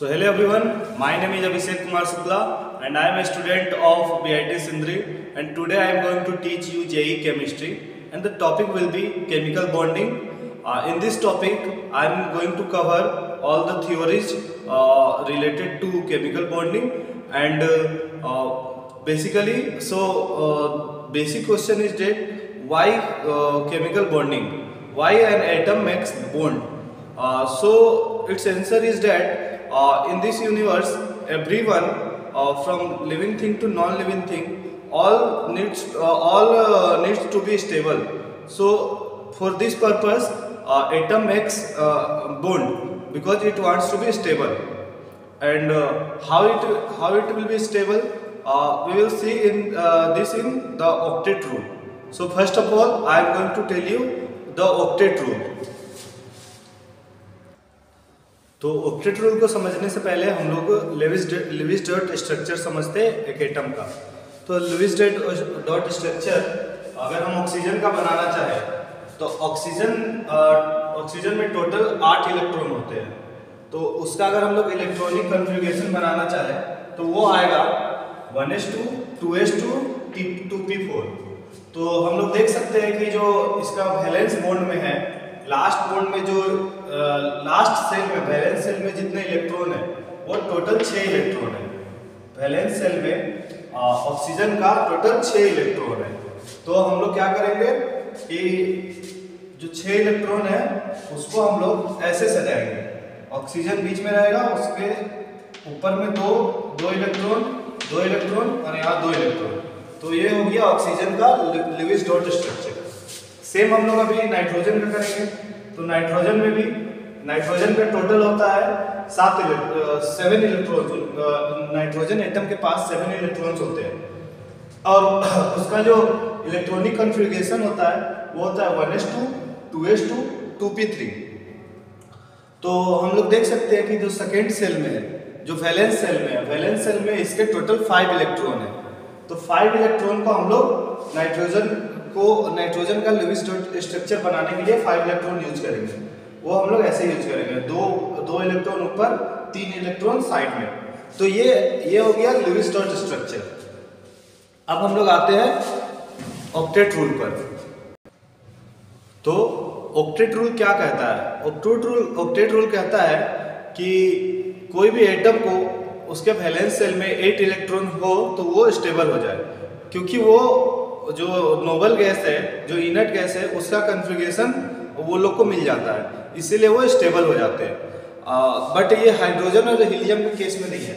So hello everyone, my name is Abhishek Kumar Shukla and I am a student of BIT Sindri, and today I am going to teach you JEE chemistry, and the topic will be chemical bonding. In this topic I am going to cover all the theories related to chemical bonding and basic question is that why chemical bonding, why an atom makes bond. So its answer is that in this universe everyone from living thing to non-living thing all needs to be stable. So for this purpose atom makes bond because it wants to be stable. And how it will be stable, we will see in this in the octet rule. So first of all I am going to tell you the octet rule. तो octet rule को समझने से पहले हम लोग Levi's dot structure समझते हैं एक एटम का। तो लेविस डॉट स्ट्रक्चर अगर हम ऑक्सीजन का बनाना चाहें तो ऑक्सीजन में टोटल 8 इलेक्ट्रॉन होते हैं। तो उसका अगर हम लोग इलेक्ट्रॉनिक कन्फिग्रेशन बनाना चाहें तो वो आएगा 1s2 2s2 2p4। तो हम लोग देख सकते हैं कि जो इसका वैलेंस बॉन्ड में है, लास्ट बॉन्ड में जो लास्ट सेल में वैलेंस सेल में जितने इलेक्ट्रॉन है वो टोटल 6 इलेक्ट्रॉन है। वैलेंस सेल में ऑक्सीजन का टोटल 6 इलेक्ट्रॉन है। तो हम लोग क्या करेंगे कि जो 6 इलेक्ट्रॉन है उसको हम लोग ऐसे सजाएंगे। ऑक्सीजन बीच में रहेगा, उसके ऊपर में दो इलेक्ट्रॉन और यहाँ 2 इलेक्ट्रॉन। तो ये हो गया ऑक्सीजन का लेविस डॉट स्ट्रक्चर। सेम हम लोग अभी नाइट्रोजन का करेंगे। तो नाइट्रोजन का टोटल होता है 7 इलेक्ट्रॉन। नाइट्रोजन एटम के पास 7 इलेक्ट्रॉन्स होते हैं और उसका जो इलेक्ट्रॉनिक कॉन्फ़िगरेशन होता है वो होता है 1s2 2s2 2p3। तो हम लोग देख सकते हैं कि जो सेकेंड सेल में है, जो वैलेंस सेल में इसके टोटल 5 इलेक्ट्रॉन है। तो 5 इलेक्ट्रॉन को हम लोग नाइट्रोजन का लेविस डॉट स्ट्रक्चर बनाने के लिए 5 इलेक्ट्रॉन यूज करेंगे। वो हम लोग ऐसे यूज करेंगे, दो इलेक्ट्रॉन ऊपर 3 इलेक्ट्रॉन साइड में। तो ये हो गया लेविस डॉट स्ट्रक्चर। अब हम लोग आते हैं ऑक्टेट रूल पर। तो ऑक्टेट रूल क्या कहता है? ऑक्टेट रूल कहता है कि कोई भी एटम को उसके वैलेंस सेल में 8 इलेक्ट्रॉन हो तो वो स्टेबल हो जाए, क्योंकि वो जो नोबल गैस है, जो इनर्ट गैस है, उसका कन्फिग्रेशन वो लोग को मिल जाता है, इसीलिए वो स्टेबल हो जाते हैं। बट ये हाइड्रोजन और हीलियम के केस में नहीं है।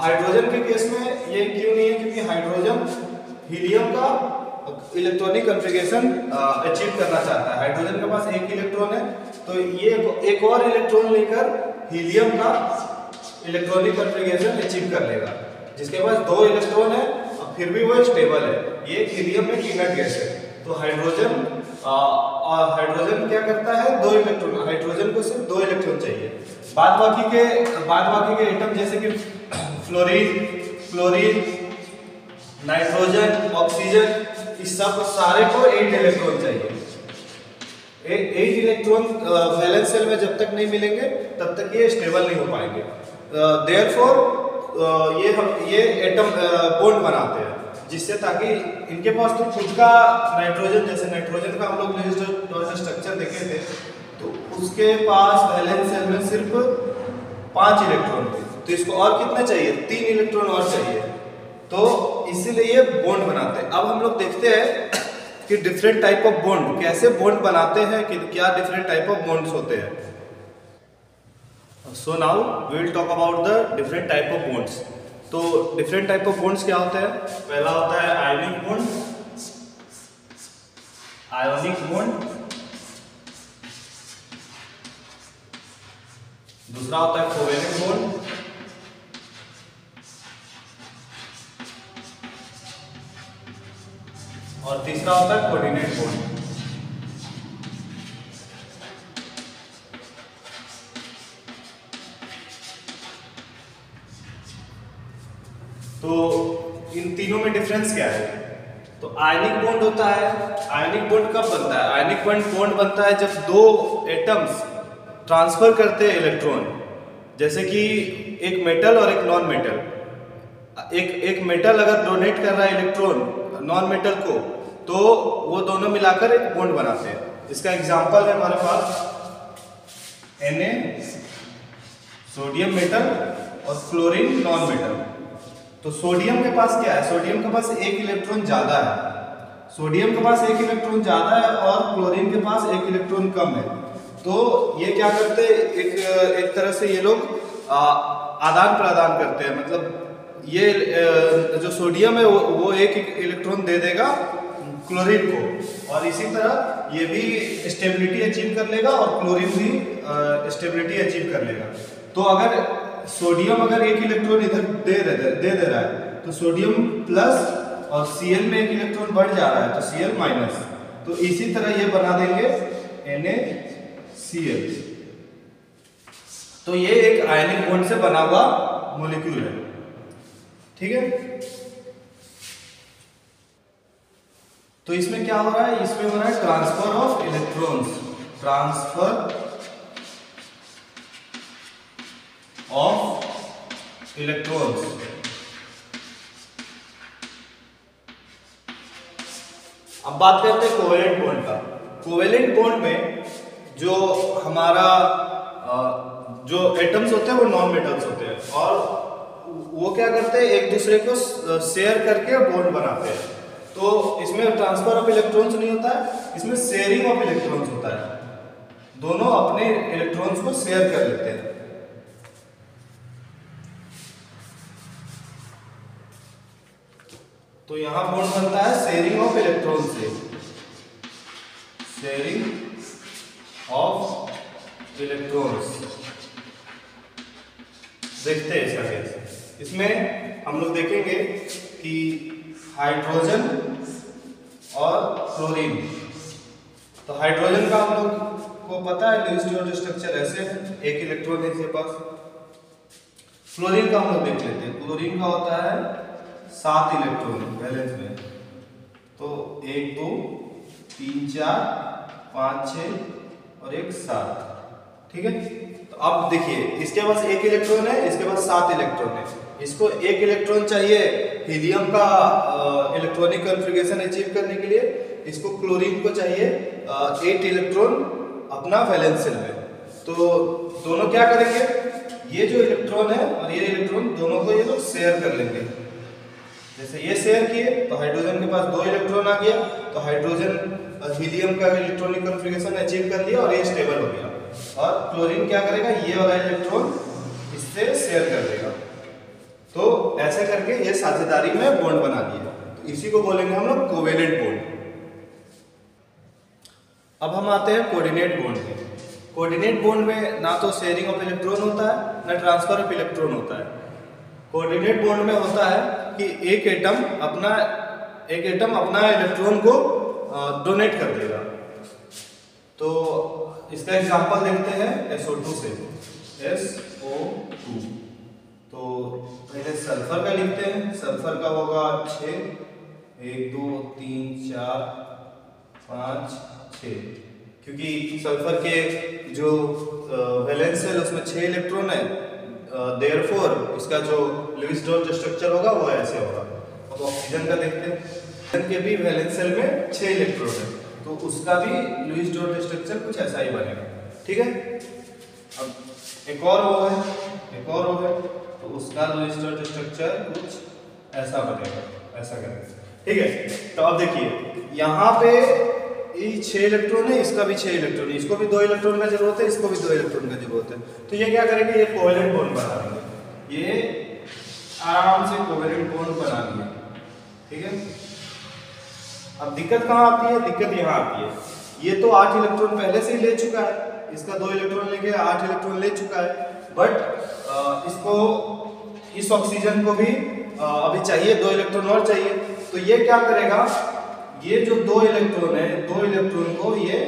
हाइड्रोजन के केस में ये क्यों नहीं है? क्योंकि हाइड्रोजन हीलियम का इलेक्ट्रॉनिक कन्फिग्रेशन अचीव करना चाहता है। हाइड्रोजन के पास 1 इलेक्ट्रॉन है, तो ये एक और इलेक्ट्रॉन लेकर हीलियम का इलेक्ट्रॉनिक कन्फिग्रेशन अचीव कर लेगा। जिसके पास 2 इलेक्ट्रॉन है फिर भी वो स्टेबल है, ये हीलियम में इनर्ट गैस है। तो हाइड्रोजन क्या करता है? 2 इलेक्ट्रॉन, हाइड्रोजन को सिर्फ 2 इलेक्ट्रॉन चाहिए। बाद बाकी के एटम जैसे कि फ्लोरीन, नाइट्रोजन, ऑक्सीजन, इस सब सारे को 8 इलेक्ट्रॉन चाहिए। 8 इलेक्ट्रॉन वैलेंस सेल में जब तक नहीं मिलेंगे तब तक ये स्टेबल नहीं हो पाएंगे। देयरफॉर ये एटम बॉन्ड बनाते हैं, जिससे ताकि इनके पास तो खुद का नाइट्रोजन का हम लोग लेविस डॉट स्ट्रक्चर देखे थे, तो उसके पास वैलेंस सेल में सिर्फ 5 इलेक्ट्रॉन थे। तो इसको और कितने चाहिए? 3 इलेक्ट्रॉन और चाहिए। तो इसीलिए ये बॉन्ड बनाते हैं। अब हम लोग देखते हैं कि डिफरेंट टाइप ऑफ बॉन्ड कैसे बॉन्ड बनाते हैं, कि क्या डिफरेंट टाइप ऑफ बॉन्ड्स होते हैं। So now we will talk about the different type of bonds. तो डिफरेंट टाइप ऑफ बॉन्ड्स क्या होते हैं? पहला होता है आयोनिक बॉन्ड, दूसरा होता है कोवेलेंट बॉन्ड, और तीसरा होता है कोऑर्डिनेट बॉन्ड। तो इन तीनों में डिफरेंस क्या है? तो आयनिक बॉन्ड होता है। आयनिक बॉन्ड कब बनता है? आयनिक बॉन्ड बनता है जब 2 एटम्स ट्रांसफर करते हैं इलेक्ट्रॉन, जैसे कि एक मेटल और एक नॉन मेटल, एक मेटल अगर डोनेट कर रहा है इलेक्ट्रॉन नॉन मेटल को, तो वो दोनों मिलाकर एक बॉन्ड बनाते हैं। इसका एग्जांपल है हमारे पास Na सोडियम मेटल और क्लोरीन नॉन मेटल। तो सोडियम के पास क्या है, सोडियम के पास एक इलेक्ट्रॉन ज्यादा है, सोडियम के पास एक इलेक्ट्रॉन ज्यादा है और क्लोरीन के पास एक इलेक्ट्रॉन कम है। तो ये क्या करते हैं, एक तरह से ये लोग आदान प्रदान करते हैं, मतलब ये जो सोडियम है वो एक इलेक्ट्रॉन दे देगा क्लोरीन को, और इसी तरह ये भी स्टेबिलिटी अचीव कर लेगा और क्लोरीन भी स्टेबिलिटी अचीव कर लेगा। तो अगर सोडियम अगर एक इलेक्ट्रॉन इधर दे रहा है तो सोडियम प्लस और Cl में एक इलेक्ट्रॉन बढ़ जा रहा है तो Cl माइनस, तो इसी तरह ये बना देंगे NaCl। तो ये एक आयनिक बॉन्ड से बना हुआ मॉलिक्यूल है, ठीक है। तो इसमें क्या हो रहा है, इसमें हो रहा है transfer of electrons, transfer of electrons. अब बात करते हैं कोवेलेंट बॉन्ड का। कोवेलेंट बॉन्ड में जो हमारा जो एटम्स होते हैं वो नॉन मेटल्स होते हैं, और वो क्या करते हैं, एक दूसरे को शेयर करके बॉन्ड बनाते हैं। तो इसमें ट्रांसफर ऑफ इलेक्ट्रॉन्स नहीं होता है, इसमें शेयरिंग ऑफ इलेक्ट्रॉन्स होता है, दोनों अपने इलेक्ट्रॉन्स को शेयर कर लेते हैं। तो यहां बॉन्ड बनता है शेयरिंग ऑफ इलेक्ट्रॉन से, शेयरिंग ऑफ इलेक्ट्रॉन्स। देखते हैं इसका कैसे। इसमें हम लोग देखेंगे कि हाइड्रोजन और क्लोरीन, तो हाइड्रोजन का हम लोग को पता है लेविस डॉट स्ट्रक्चर ऐसे है, एक इलेक्ट्रॉन है इसके पास। क्लोरीन का हम लोग देख लेते हैं। क्लोरीन का होता है 7 इलेक्ट्रॉन वैलेंस में, तो 1 2 3 4 5 6 और 1 7, ठीक है। तो अब देखिए इसके पास एक इलेक्ट्रॉन है, इसके पास 7 इलेक्ट्रॉन है। इसको एक इलेक्ट्रॉन चाहिए हीलियम का इलेक्ट्रॉनिक कॉन्फ़िगरेशन अचीव करने के लिए, इसको क्लोरीन को चाहिए 8 इलेक्ट्रॉन अपना वैलेंस शेल में। तो दोनों क्या करेंगे, ये जो इलेक्ट्रॉन है और ये इलेक्ट्रॉन दोनों को ये लोग शेयर कर लेंगे। जैसे ये शेयर किए तो हाइड्रोजन के पास 2 इलेक्ट्रॉन आ गया, तो हाइड्रोजन हीलियम का इलेक्ट्रॉनिक कॉन्फ़िगरेशन अचीव कर लिया और ये स्टेबल हो गया। और क्लोरीन क्या करेगा, ये वाला इलेक्ट्रॉन इससे शेयर कर देगा। तो ऐसे करके ये साझेदारी में बॉन्ड बना दिया, तो इसी को बोलेंगे हम लोग कोवेलेंट बॉन्ड। अब हम आते हैं कोऑर्डिनेट बॉन्ड में। कोऑर्डिनेट बॉन्ड में ना तो शेयरिंग ऑफ इलेक्ट्रॉन होता है ना ट्रांसफर ऑफ इलेक्ट्रॉन होता है। कोऑर्डिनेट बॉन्ड में होता है कि एक एटम अपना इलेक्ट्रॉन को डोनेट कर देगा। तो इसका एग्जांपल देखते हैं SO2 से, SO2। तो पहले सल्फर का लिखते हैं, सल्फर का होगा 6, 1 2 3 4 5 6, क्योंकि सल्फर के जो वैलेंस है उसमें 6 इलेक्ट्रॉन है, देयरफॉर इसका जो लेविस डॉट स्ट्रक्चर होगा वो ऐसे होगा। अब ऑक्सीजन का देखते हैं, ऑक्सीजन के भी वैलेंस शेल में 6 इलेक्ट्रॉन है, तो उसका भी लेविस डॉट स्ट्रक्चर कुछ ऐसा ही बनेगा, ठीक है। अब एक और वो है तो उसका लेविस डॉट स्ट्रक्चर कुछ ऐसा बनेगा, ऐसा करेंगे, ठीक है। तो अब देखिए यहाँ पे ये 6 इलेक्ट्रॉन है, इसका भी 6 इलेक्ट्रॉन है, इसको भी 2 इलेक्ट्रॉन का जरूरत है, इसको भी 2 इलेक्ट्रॉन का जरूरत है। तो ये क्या करेंगे, ये कोवेलेंट बॉन्ड बना देंगे, ये आराम से कोवेलेंट बॉन्ड बना दिया, ठीक है। अब दिक्कत कहाँ आती है, दिक्कत यहाँ आती है, ये तो 8 इलेक्ट्रॉन पहले से ही ले चुका है, इसका 2 इलेक्ट्रॉन लेके 8 इलेक्ट्रॉन ले चुका है, बट इसको इस ऑक्सीजन को भी अभी चाहिए 2 इलेक्ट्रॉन और चाहिए। तो ये क्या करेगा, ये जो 2 इलेक्ट्रॉन है, 2 इलेक्ट्रॉन को ये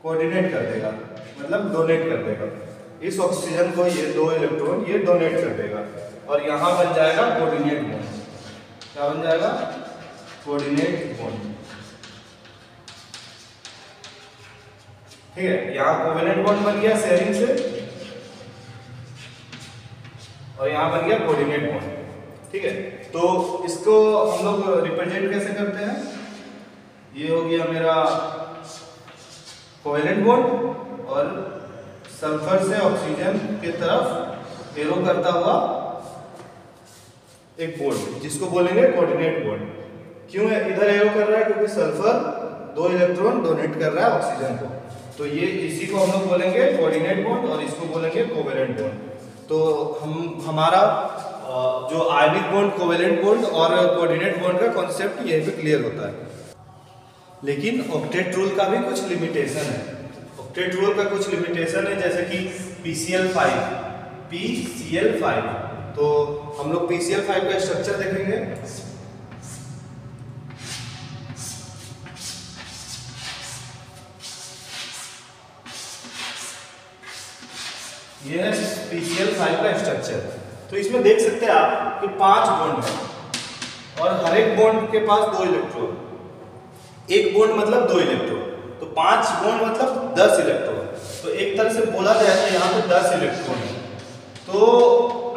कोऑर्डिनेट कर देगा, मतलब डोनेट कर देगा। इस ऑक्सीजन को ये 2 इलेक्ट्रॉन ये डोनेट कर देगा और यहाँ बन जाएगा कोऑर्डिनेट बॉन्ड। क्या बन जाएगा, कोऑर्डिनेट बॉन्ड, ठीक है। यहाँ कोवेलेंट बॉन्ड बन गया शेयरिंग से, और यहाँ बन गया कोऑर्डिनेट बॉन्ड। ठीक है, तो इसको हम लोग रिप्रेजेंट कैसे करते हैं? ये हो गया मेरा कोवेलेंट बॉन्ड और सल्फर से ऑक्सीजन की तरफ एरो करता हुआ एक बॉन्ड, जिसको बोलेंगे कोऑर्डिनेट बॉन्ड। क्यों है इधर एरो कर रहा है? क्योंकि सल्फर 2 इलेक्ट्रॉन डोनेट कर रहा है ऑक्सीजन को, तो ये इसी को हम लोग बोलेंगे कोऑर्डिनेट बॉन्ड और इसको बोलेंगे कोवेलेंट बॉन्ड। तो हमारा जो आयनिक बॉन्ड, कोवेलेंट बॉन्ड और कोऑर्डिनेट बॉन्ड का कॉन्सेप्ट यही पे क्लियर होता है। लेकिन ऑक्टेट रूल का भी कुछ लिमिटेशन है। ऑक्टेट रूल का कुछ लिमिटेशन है, जैसे कि PCl5। तो हम लोग PCl5 का स्ट्रक्चर देखेंगे। ये है PCl5 का स्ट्रक्चर। तो इसमें देख सकते हैं आप कि 5 बॉन्ड है और हर एक बॉन्ड के पास 2 इलेक्ट्रॉन। एक बॉन्ड मतलब 2 इलेक्ट्रॉन, तो 5 बॉन्ड मतलब 10 इलेक्ट्रॉन। तो एक तरह से बोला जाए तो यहाँ पे 10 इलेक्ट्रॉन है। तो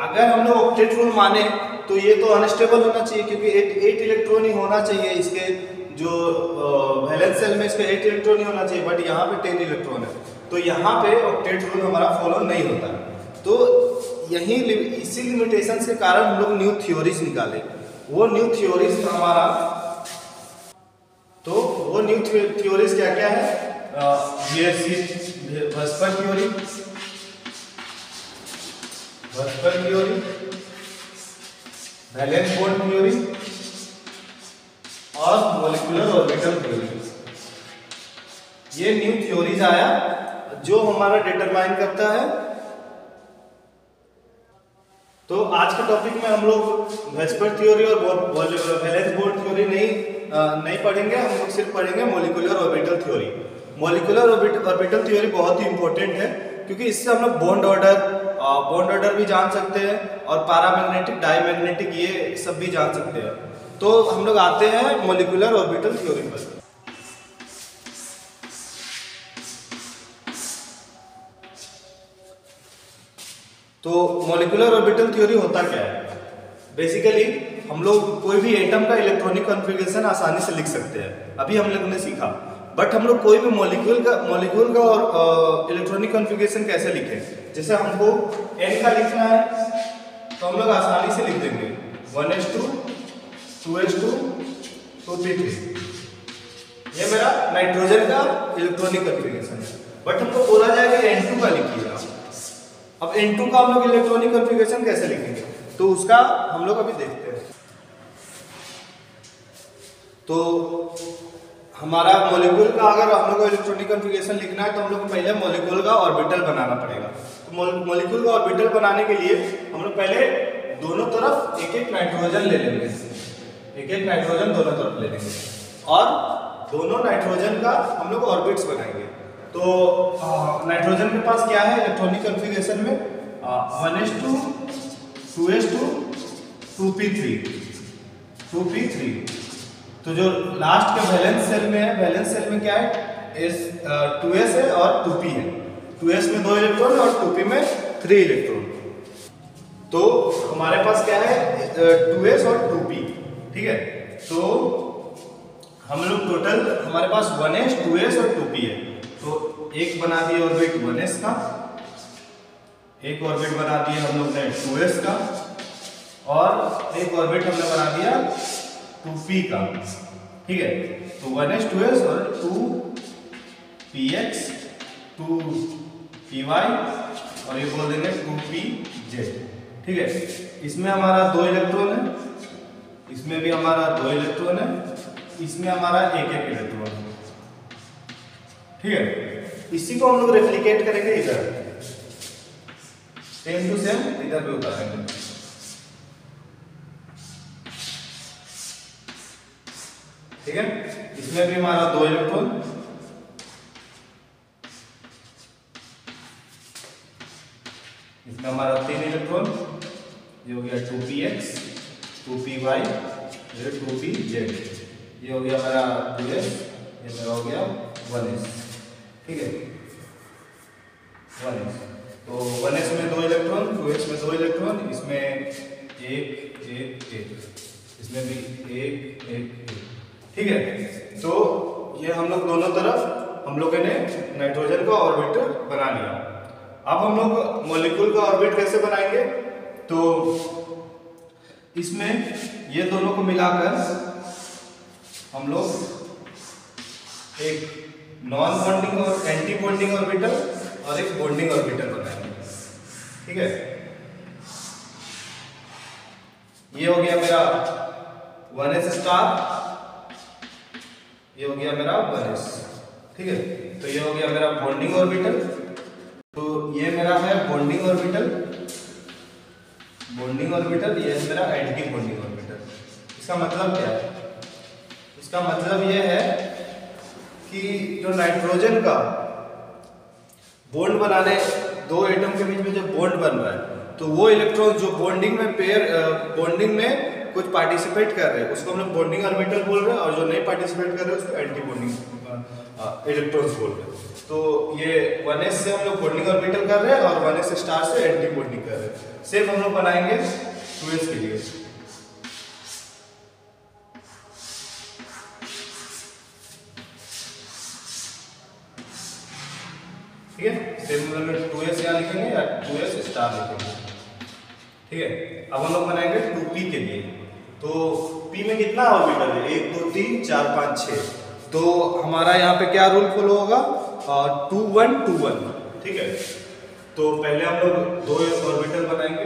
अगर हम लोग ऑक्टेट रूल माने तो ये तो अनस्टेबल होना चाहिए, क्योंकि 8 इलेक्ट्रॉन ही होना चाहिए। इसके जो वैलेंस सेल में इसके 8 इलेक्ट्रॉन ही होना चाहिए, बट यहाँ पे 10 इलेक्ट्रॉन है। तो यहाँ पे ऑक्टेट रूल हमारा फॉलो नहीं होता। तो यही इसी लिमिटेशन के कारण हम लोग न्यू थ्योरीज निकाले। वो न्यू थ्योरीज हमारा, तो वो न्यू थ्योरीज क्या क्या है? VSEPR theory, valence bond theory और मॉलिक्यूलर ऑर्बिटल थ्योरी। ये न्यू थ्योरीज आया जो हमारा डिटरमाइन करता है। तो आज के टॉपिक में हम लोग वेस्पर थ्योरी और वैलेंस बॉन्ड थ्योरी नहीं पढ़ेंगे। हम लोग सिर्फ पढ़ेंगे molecular orbital theory. Molecular orbital theory बहुत ही इंपॉर्टेंट है, क्योंकि इससे हम लोग बॉन्ड ऑर्डर भी जान सकते हैं और पैरामैग्नेटिक, डायमैग्नेटिक ये सब भी जान सकते हैं। तो हम लोग आते हैं मॉलिक्यूलर ऑर्बिटल थ्योरी पर। तो मॉलिक्यूलर ऑर्बिटल थ्योरी होता क्या है? बेसिकली हम लोग कोई भी एटम का इलेक्ट्रॉनिक कॉन्फ़िगरेशन आसानी से लिख सकते हैं, अभी हम लोग ने सीखा। बट हम लोग कोई भी मॉलिक्यूल का और इलेक्ट्रॉनिक कॉन्फ़िगरेशन कैसे लिखें? जैसे हमको N का लिखना है तो हम लोग आसानी से लिख देंगे 1s2 2s2 2p3। ये मेरा नाइट्रोजन का इलेक्ट्रॉनिक कॉन्फ़िगरेशन है। बट हमको बोला जाएगा N2 का लिखिएगा। अब N2 का हम लोग इलेक्ट्रॉनिक कॉन्फ़िगरेशन कैसे लिखेंगे, तो उसका हम लोग अभी देखते हैं। तो हमारा मॉलिक्यूल का अगर हम लोग को इलेक्ट्रॉनिक कॉन्फ़िगरेशन लिखना है तो हम लोग को पहले मॉलिक्यूल का ऑर्बिटल बनाना पड़ेगा। तो मॉलिक्यूल का ऑर्बिटल बनाने के लिए हम लोग पहले दोनों तरफ एक एक नाइट्रोजन ले लेंगे, एक एक नाइट्रोजन दोनों तरफ ले लेंगे और दोनों नाइट्रोजन का हम लोग ऑर्बिट्स बनाएंगे। तो नाइट्रोजन के पास क्या है इलेक्ट्रॉनिक कॉन्फ़िगरेशन में? 1s2 2s2 2p3। तो जो लास्ट के वैलेंस सेल में है, वैलेंस सेल में क्या है? 2s है और 2p है। 2s में 2 इलेक्ट्रॉन और 2p में 3 इलेक्ट्रॉन। तो हमारे पास क्या है? 2s और 2p। ठीक है, तो हम लोग टोटल हमारे पास 1s 2s और 2p है। तो एक बना दिए ऑर्बिट 1s का, एक ऑर्बिट बना दिए हम लोग ने 2s का और एक ऑर्बिट हमने बना दिया 2p का। ठीक है, तो 1s 2s और 2px 2py और ये बोल देंगे 2pz। ठीक है, इसमें हमारा 2 इलेक्ट्रॉन है, इसमें भी हमारा 2 इलेक्ट्रॉन है, इसमें हमारा एक इलेक्ट्रॉन है। ठीक है, इसी को हम लोग रेप्लिकेट करेंगे इधर, सेम टू सेम इधर भी उतारेंगे। ठीक है, इसमें भी हमारा 2 इलेक्ट्रॉन, इसमें हमारा 3 इलेक्ट्रॉन, ये हो गया 2px 2py 2pz, ये हो गया हमारा 2s, ये मेरा हो गया 1s। ठीक है, 1s, तो 1s में 2 इलेक्ट्रॉन, 2s में 2 इलेक्ट्रॉन, इसमें एक एक एक, इसमें भी एक एक एक, ठीक है। तो ये हम लोग दोनों तरफ हम लोगों ने नाइट्रोजन का ऑर्बिट बना लिया। अब हम लोग मॉलिक्यूल का ऑर्बिट कैसे बनाएंगे, तो इसमें ये दोनों को मिलाकर हम लोग एक नॉन बॉन्डिंग और एंटी बॉन्डिंग ऑर्बिटल और एक बॉन्डिंग ऑर्बिटल बनाएंगे, ठीक है। ये हो गया मेरा 1s स्टार, ये हो गया मेरा 1s, ठीक है। तो ये हो गया मेरा बॉन्डिंग ऑर्बिटल, तो ये मेरा है बॉन्डिंग ऑर्बिटल, बॉन्डिंग ऑर्बिटल, ये है मेरा एंटी बॉन्डिंग ऑर्बिटल। इसका मतलब क्या है, इसका मतलब ये है कि जो नाइट्रोजन का बॉन्ड बनाने, दो एटम के बीच में जो बॉन्ड बन रहा है, तो वो इलेक्ट्रॉन जो बॉन्डिंग में बॉन्डिंग में कुछ पार्टिसिपेट कर रहे हैं उसको हम लोग बॉन्डिंग ऑर्बिटल बोल रहे हैं, और जो नहीं पार्टिसिपेट कर रहे हैं उसको एंटी बॉन्डिंग इलेक्ट्रॉन्स बोल रहे हैं। तो ये 1s से हम लोग बॉन्डिंग ऑर्बिटल कर रहे हैं और 1s स्टार से एंटी बॉन्डिंग कर रहे हैं। सिर्फ हम लोग बनाएंगे 2s के लिए, ठीक है। सिर्फ हम लोग 2s यहाँ लिखेंगे या 2s स्टार लिखेंगे, ठीक है। अब हम लोग बनाएंगे 2p के लिए। तो p में कितना ऑर्बिटल है, 1 2 3 4 5 6, तो हमारा यहाँ पे क्या रूल फॉलो होगा, 2 1 2 1, ठीक है। तो पहले हम लोग दो ऑर्बिटल बनाएंगे,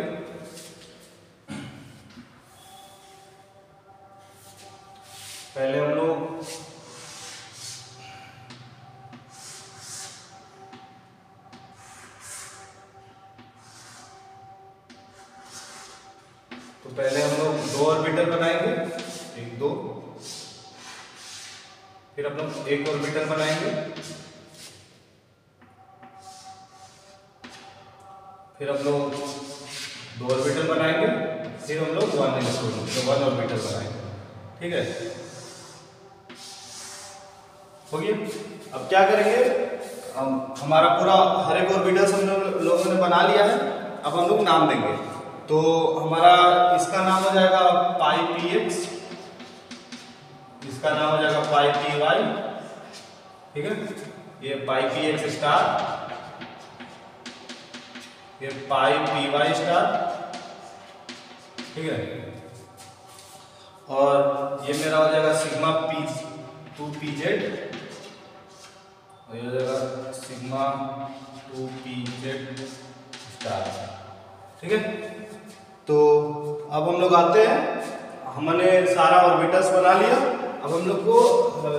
पहले हम लोग दो ऑर्बिटल बनाएंगे, 1 2, फिर हम लोग एक ऑर्बिटल बनाएंगे, फिर हम लोग दो ऑर्बिटल बनाएंगे, फिर हम लोग 1 ऑर्बिटल बनाएंगे, ठीक है। हो गया। अब क्या करेंगे, हमारा पूरा हर एक ऑर्बिटल हम लोगों ने बना लिया है। अब हम लोग नाम देंगे, तो हमारा इसका नाम हो जाएगा पाई px, इसका नाम हो जाएगा पाई py, ठीक है। ये पाई px स्टार, ये पाई py स्टार, ठीक है। और ये मेरा हो जाएगा सिग्मा p2pz, और ये हो जाएगा सिग्मा 2pz स्टार, ठीक है। तो अब हम लोग आते हैं, हमने सारा ऑर्बिटल्स बना लिया। अब हम लोग को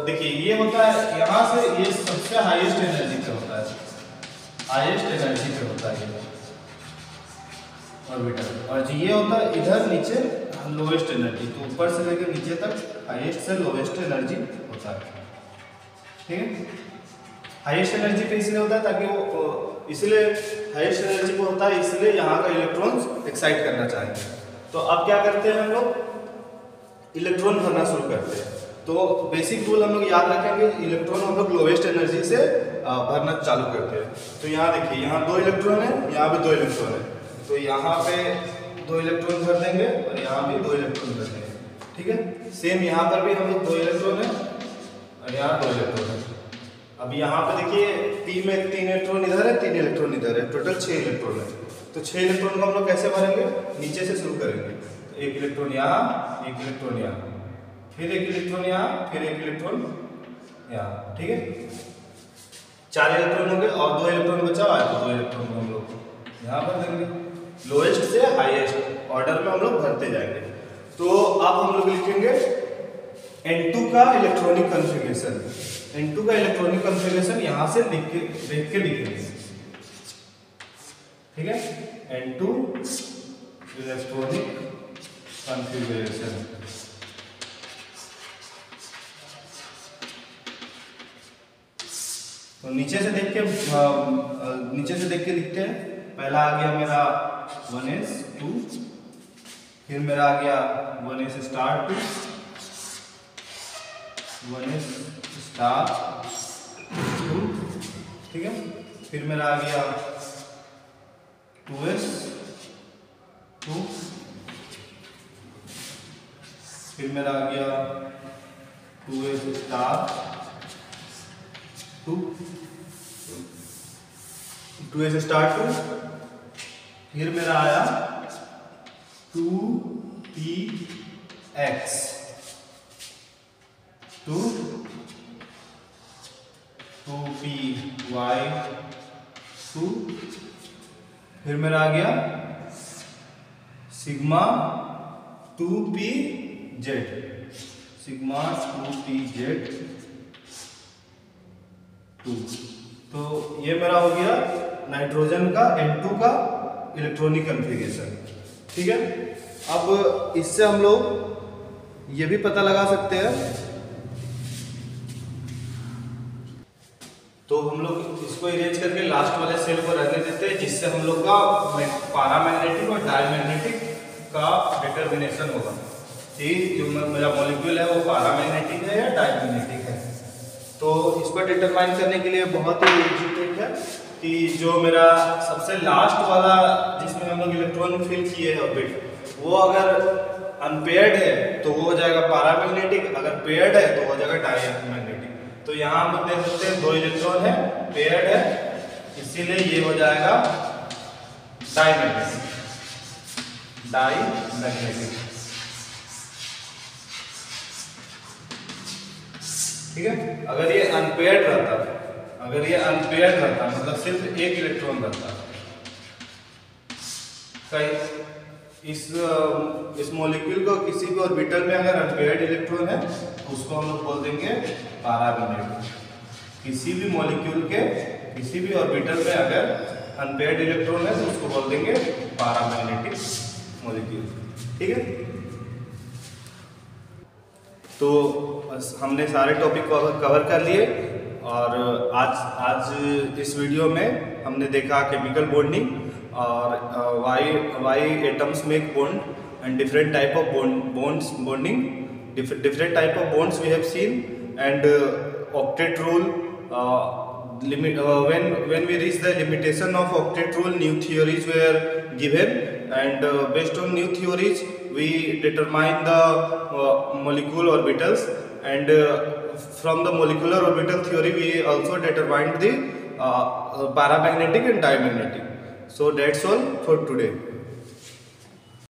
देखिए, ये होता है यहाँ से, ये सबसे हाईएस्ट एनर्जी पे होता है, हाईएस्ट एनर्जी पे होता है ये ऑर्बिटल, और ये होता है इधर नीचे लोएस्ट एनर्जी। तो ऊपर से लेकर नीचे तक हाईएस्ट से लोएस्ट एनर्जी होता है, ठीक है। हाईएस्ट एनर्जी पे इसलिए होता है ताकि वो, इसलिए हाईएस्ट एनर्जी पे होता है, इसलिए यहाँ का इलेक्ट्रॉन्स एक्साइट करना चाहेंगे। तो अब क्या करते हैं, हम लोग इलेक्ट्रॉन भरना शुरू करते हैं। तो बेसिक रूल हम लोग याद रखेंगे, इलेक्ट्रॉन हम लोग लोवेस्ट एनर्जी से भरना चालू करते हैं। तो यहाँ देखिए, यहाँ 2 इलेक्ट्रॉन है, यहाँ भी 2 इलेक्ट्रॉन है, तो यहाँ पे 2 इलेक्ट्रॉन भर देंगे और यहाँ भी 2 इलेक्ट्रॉन भर देंगे, ठीक है। सेम यहाँ पर भी हम लोग 2 इलेक्ट्रॉन है और यहाँ 2 इलेक्ट्रॉन है। अब यहाँ पे देखिए, P में 3 इलेक्ट्रॉन इधर है, 3 इलेक्ट्रॉन इधर है, टोटल 6 इलेक्ट्रॉन है। तो 6 इलेक्ट्रॉन को हम लोग कैसे भरेंगे, नीचे से शुरू करेंगे। तो 1 इलेक्ट्रॉन यहाँ, 1 इलेक्ट्रॉन यहाँ, फिर 1 इलेक्ट्रॉन यहाँ, फिर 1 इलेक्ट्रॉन यहाँ, ठीक है। 4 इलेक्ट्रॉन होंगे और 2 इलेक्ट्रॉन बचा हुआ है, तो 2 इलेक्ट्रॉन को हम लोग यहाँ भर देंगे। लोएस्ट से हाईएस्ट ऑर्डर में हम लोग भरते जाएंगे। तो अब हम लोग लिखेंगे N2 का इलेक्ट्रॉनिक कॉन्फ़िगरेशन, N2 का इलेक्ट्रॉनिक कॉन्फ़िगरेशन यहाँ से देख के लिखेंगे, ठीक है। N2 इलेक्ट्रॉनिक कॉन्फ़िगरेशन, तो नीचे से देख के लिखते हैं। पहला आ गया मेरा 1s2, फिर मेरा आ गया 1s स्टार 2, 1s स्टार 2, ठीक है। फिर मेरा आ गया 2s 2, फिर मेरा आ गया 2s star to 2s star to, फिर मेरा आया 2px 2py 2, फिर मेरा आ गया सिग्मा 2pz, सिग्मा 2pz 2। तो ये मेरा हो गया नाइट्रोजन का N2 का इलेक्ट्रॉनिक कॉन्फ़िगरेशन। ठीक है, अब इससे हम लोग ये भी पता लगा सकते हैं, तो हम लोग इसको इरेज करके लास्ट वाले सेल को रहने देते हैं, जिससे हम लोग का पैरामैग्नेटिक और डायमैग्नेटिक का डिटर्मिनेशन होगा कि जो मेरा मॉलिक्यूल है वो पैरामैग्नेटिक है या डायमैग्नेटिक है। तो इसको डिटरमाइन करने के लिए बहुत ही इजी ट्रिक है कि जो मेरा सबसे लास्ट वाला जिसमें हम लोग इलेक्ट्रॉन फिल किए हैं ऑर्बिट, वो अगर अनपेयर्ड है तो वो हो जाएगा पैरामैग्नेटिक, अगर पेयर्ड है तो हो जाएगा डायमैग्नेटिक। तो यहाँ हम लोग देख सकते हैं 2 इलेक्ट्रॉन है, पेयर्ड है, इसीलिए ये हो जाएगा डायमैग्नेटिक। ठीक है, अगर ये अनपेयर्ड रहता मतलब सिर्फ एक इलेक्ट्रॉन रहता, सही, इस मॉलिक्यूल को किसी भी ऑर्बिटल में अगर अनपेयर्ड इलेक्ट्रॉन है तो उसको हम लोग बोल देंगे पैरामैग्नेटिक। किसी भी मॉलिक्यूल के किसी भी ऑर्बिटल में अगर अनपेयर्ड इलेक्ट्रॉन है तो उसको बोल देंगे पैरामैग्नेटिक मॉलिक्यूल। ठीक है, तो हमने सारे टॉपिक को कवर कर लिए, और आज इस वीडियो में हमने देखा केमिकल बॉन्डिंग और why atoms make bond and different type of bonds bonding, different type of bonds we have seen, and octet rule, when we reach the limitation of octet rule, new theories were given, and based on new theories we determine the molecule orbitals, and from the molecular orbital theory we also determined the paramagnetic and diamagnetic. So that's all for today.